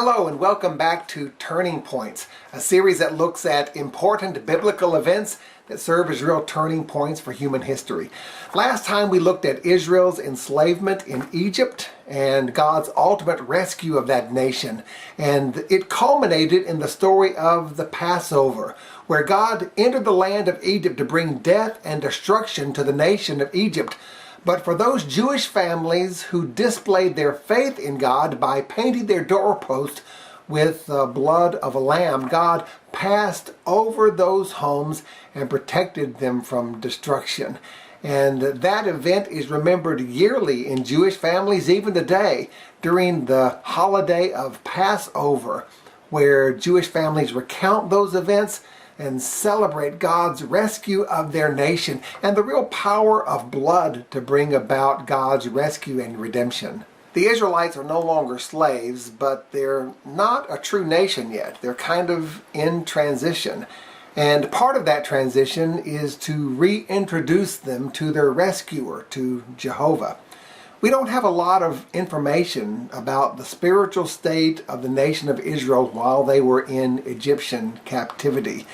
Hello and welcome back to Turning Points, a series that looks at important biblical events that serve as real turning points for human history. Last time we looked at Israel's enslavement in Egypt and God's ultimate rescue of that nation. And it culminated in the story of the Passover, where God entered the land of Egypt to bring death and destruction to the nation of Egypt. But for those Jewish families who displayed their faith in God by painting their doorpost with the blood of a lamb, God passed over those homes and protected them from destruction. And that event is remembered yearly in Jewish families even today during the holiday of Passover, where Jewish families recount those events and celebrate God's rescue of their nation and the real power of blood to bring about God's rescue and redemption. The Israelites are no longer slaves, but they're not a true nation yet. They're kind of in transition. And part of that transition is to reintroduce them to their rescuer, to Jehovah. We don't have a lot of information about the spiritual state of the nation of Israel while they were in Egyptian captivity.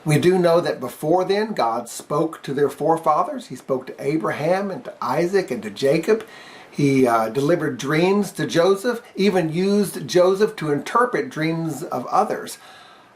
We do know that before then, God spoke to their forefathers. He spoke to Abraham and to Isaac and to Jacob. He delivered dreams to Joseph, even used Joseph to interpret dreams of others.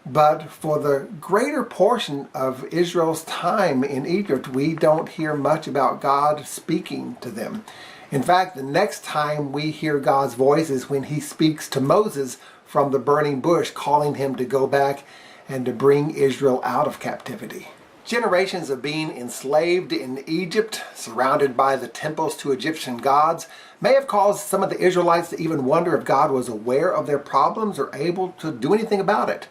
But for the greater portion of Israel's time in Egypt, we don't hear much about God speaking to them. In fact, the next time we hear God's voice is when he speaks to Moses from the burning bush, calling him to go back and to bring Israel out of captivity. Generations of being enslaved in Egypt, surrounded by the temples to Egyptian gods, may have caused some of the Israelites to even wonder if God was aware of their problems or able to do anything about it.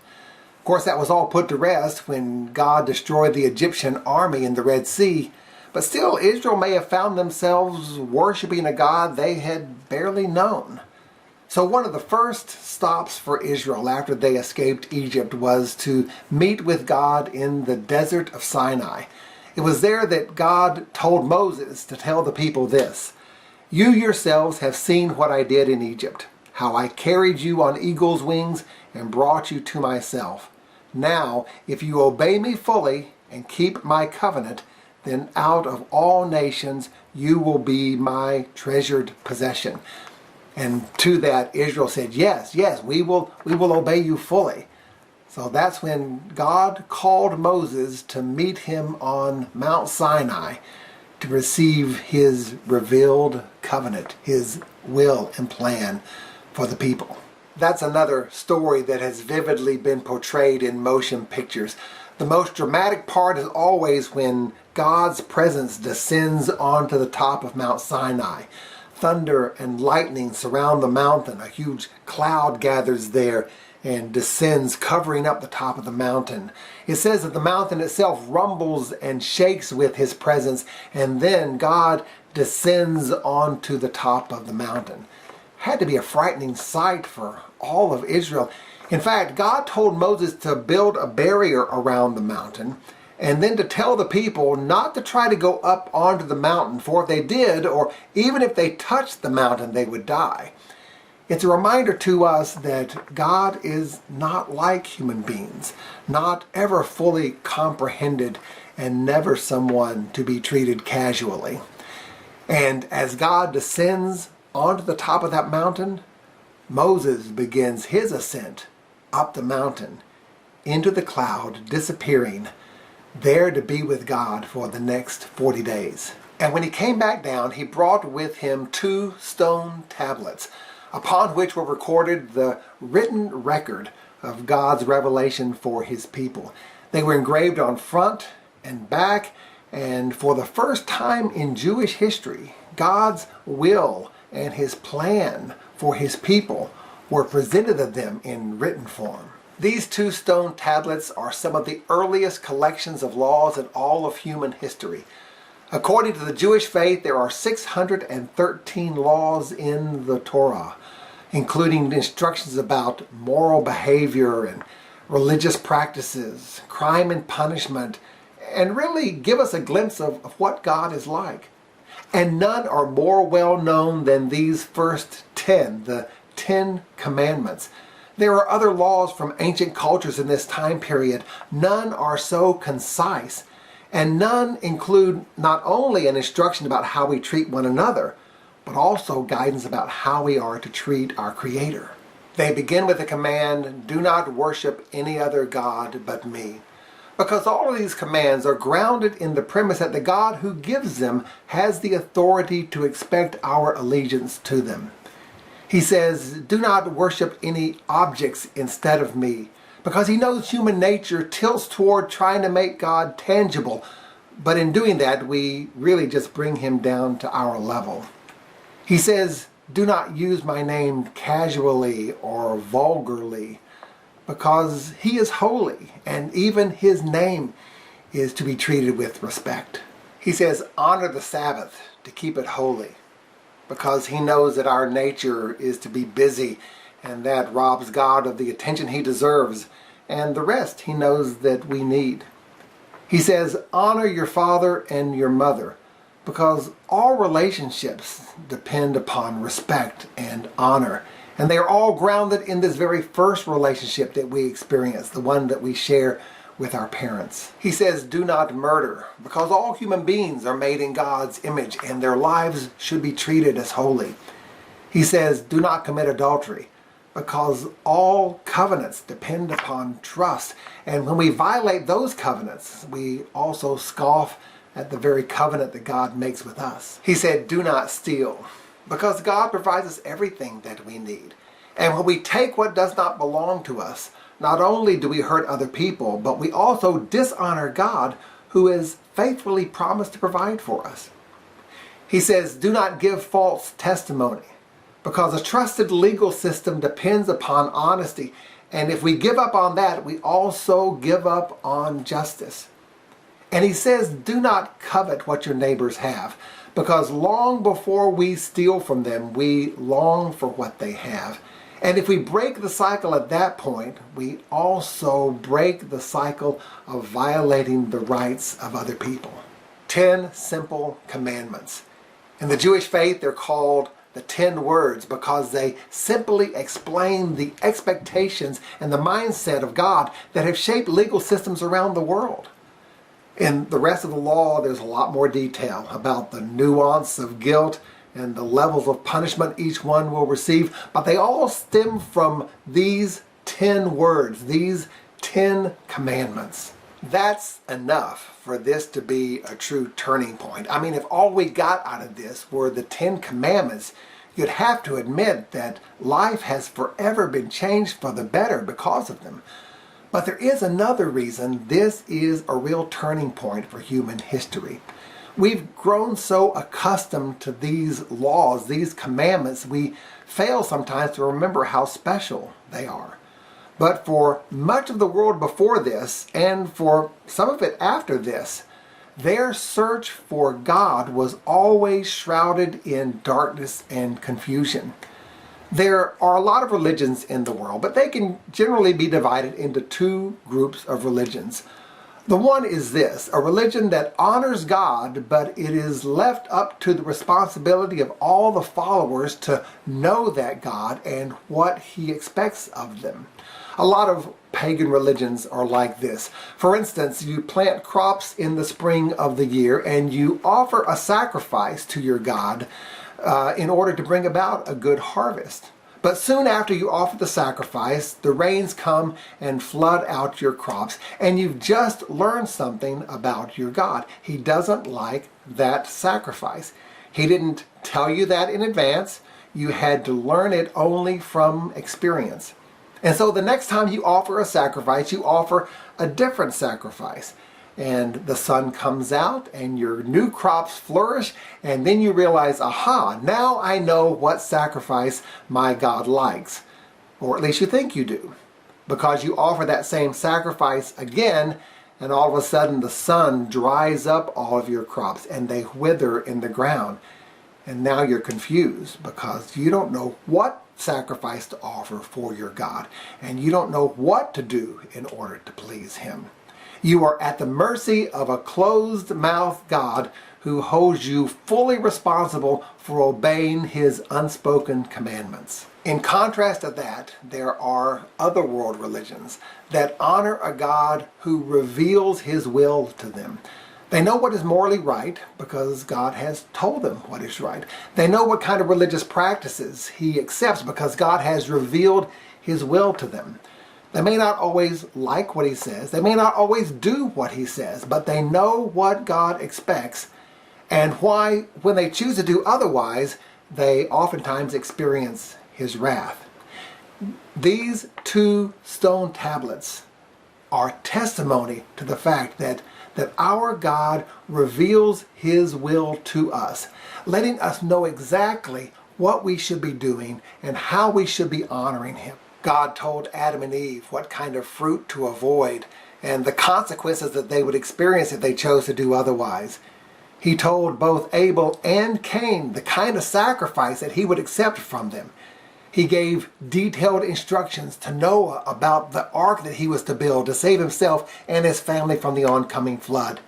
Of course, that was all put to rest when God destroyed the Egyptian army in the Red Sea. But still, Israel may have found themselves worshiping a God they had barely known. So one of the first stops for Israel after they escaped Egypt was to meet with God in the desert of Sinai. It was there that God told Moses to tell the people this: "You yourselves have seen what I did in Egypt, how I carried you on eagle's wings and brought you to myself. Now, if you obey me fully and keep my covenant, then out of all nations you will be my treasured possession." And to that, Israel said, yes, we will obey you fully. So that's when God called Moses to meet him on Mount Sinai to receive his revealed covenant, his will and plan for the people. That's another story that has vividly been portrayed in motion pictures. The most dramatic part is always when God's presence descends onto the top of Mount Sinai. Thunder and lightning surround the mountain. A huge cloud gathers there and descends, covering up the top of the mountain. It says that the mountain itself rumbles and shakes with his presence, and then God descends onto the top of the mountain. Had to be a frightening sight for all of Israel. In fact, God told Moses to build a barrier around the mountain and then to tell the people not to try to go up onto the mountain, for if they did, or even if they touched the mountain, they would die. It's a reminder to us that God is not like human beings, not ever fully comprehended, and never someone to be treated casually. And as God descends onto the top of that mountain, Moses begins his ascent up the mountain into the cloud, disappearing, there to be with God for the next 40 days. And when he came back down, he brought with him 2 stone tablets, upon which were recorded the written record of God's revelation for his people. They were engraved on front and back, and for the first time in Jewish history, God's will and his plan for his people were presented to them in written form. These 2 stone tablets are some of the earliest collections of laws in all of human history. According to the Jewish faith, there are 613 laws in the Torah, including instructions about moral behavior and religious practices, crime and punishment, and really give us a glimpse of what God is like. And none are more well known than these first 10, the 10 Commandments. There are other laws from ancient cultures in this time period. None are so concise, and none include not only an instruction about how we treat one another, but also guidance about how we are to treat our Creator. They begin with the command, "Do not worship any other God but me." Because all of these commands are grounded in the premise that the God who gives them has the authority to expect our allegiance to them. He says, "Do not worship any objects instead of me," because he knows human nature tilts toward trying to make God tangible, but in doing that, we really just bring him down to our level. He says, "Do not use my name casually or vulgarly," because he is holy, and even his name is to be treated with respect. He says, "Honor the Sabbath to keep it holy," because he knows that our nature is to be busy, and that robs God of the attention he deserves, and the rest he knows that we need. He says, "Honor your father and your mother," because all relationships depend upon respect and honor. And they are all grounded in this very first relationship that we experience, the one that we share with our parents. He says, "Do not murder," because all human beings are made in God's image and their lives should be treated as holy. He says, "Do not commit adultery," because all covenants depend upon trust. And when we violate those covenants, we also scoff at the very covenant that God makes with us. He said, "Do not steal," because God provides us everything that we need. And when we take what does not belong to us, not only do we hurt other people, but we also dishonor God, who has faithfully promised to provide for us. He says, "Do not give false testimony," because a trusted legal system depends upon honesty. And if we give up on that, we also give up on justice. And he says, "Do not covet what your neighbors have," because long before we steal from them, we long for what they have. And if we break the cycle at that point, we also break the cycle of violating the rights of other people. 10 simple commandments. In the Jewish faith, they're called the 10 words because they simply explain the expectations and the mindset of God that have shaped legal systems around the world. In the rest of the law, there's a lot more detail about the nuance of guilt and the levels of punishment each one will receive, but they all stem from these 10 words, these 10 commandments. That's enough for this to be a true turning point. I mean, if all we got out of this were the 10 commandments, you'd have to admit that life has forever been changed for the better because of them. But there is another reason this is a real turning point for human history. We've grown so accustomed to these laws, these commandments, we fail sometimes to remember how special they are. But for much of the world before this, and for some of it after this, their search for God was always shrouded in darkness and confusion. There are a lot of religions in the world, but they can generally be divided into two groups of religions. The one is this, a religion that honors God, but it is left up to the responsibility of all the followers to know that God and what He expects of them. A lot of pagan religions are like this. For instance, you plant crops in the spring of the year and you offer a sacrifice to your God in order to bring about a good harvest. But soon after you offer the sacrifice, the rains come and flood out your crops, and you've just learned something about your God. He doesn't like that sacrifice. He didn't tell you that in advance. You had to learn it only from experience. And so the next time you offer a sacrifice, you offer a different sacrifice. And the sun comes out and your new crops flourish, and then you realize, aha, now I know what sacrifice my God likes. Or at least you think you do. Because you offer that same sacrifice again, and all of a sudden the sun dries up all of your crops and they wither in the ground. And now you're confused because you don't know what sacrifice to offer for your God. And you don't know what to do in order to please Him. You are at the mercy of a closed-mouthed God who holds you fully responsible for obeying his unspoken commandments. In contrast to that, there are other world religions that honor a God who reveals his will to them. They know what is morally right because God has told them what is right. They know what kind of religious practices he accepts because God has revealed his will to them. They may not always like what he says. They may not always do what he says, but they know what God expects and why, when they choose to do otherwise, they oftentimes experience his wrath. These 2 stone tablets are testimony to the fact that our God reveals his will to us, letting us know exactly what we should be doing and how we should be honoring him. God told Adam and Eve what kind of fruit to avoid and the consequences that they would experience if they chose to do otherwise. He told both Abel and Cain the kind of sacrifice that he would accept from them. He gave detailed instructions to Noah about the ark that he was to build to save himself and his family from the oncoming flood.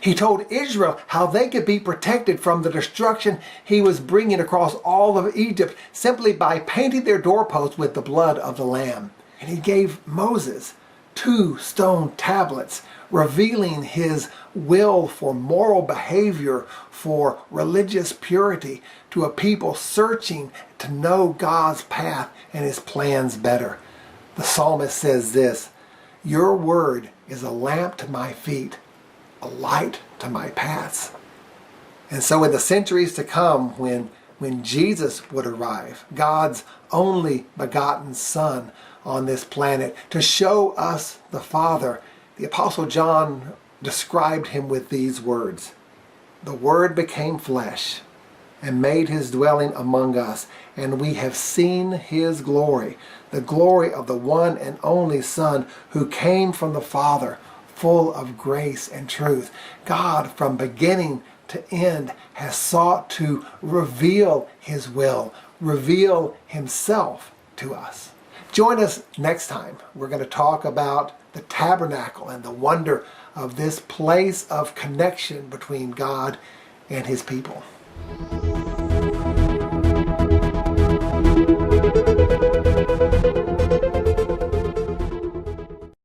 He told Israel how they could be protected from the destruction he was bringing across all of Egypt simply by painting their doorposts with the blood of the Lamb. And he gave Moses 2 stone tablets revealing his will for moral behavior, for religious purity, to a people searching to know God's path and his plans better. The psalmist says this, "Your word is a lamp to my feet, a light to my paths." And so in the centuries to come, when Jesus would arrive, God's only begotten Son on this planet, to show us the Father, the Apostle John described him with these words, "The Word became flesh and made his dwelling among us, and we have seen his glory, the glory of the one and only Son who came from the Father, full of grace and truth." God, from beginning to end, has sought to reveal his will, reveal himself to us. Join us next time. We're going to talk about the tabernacle and the wonder of this place of connection between God and his people.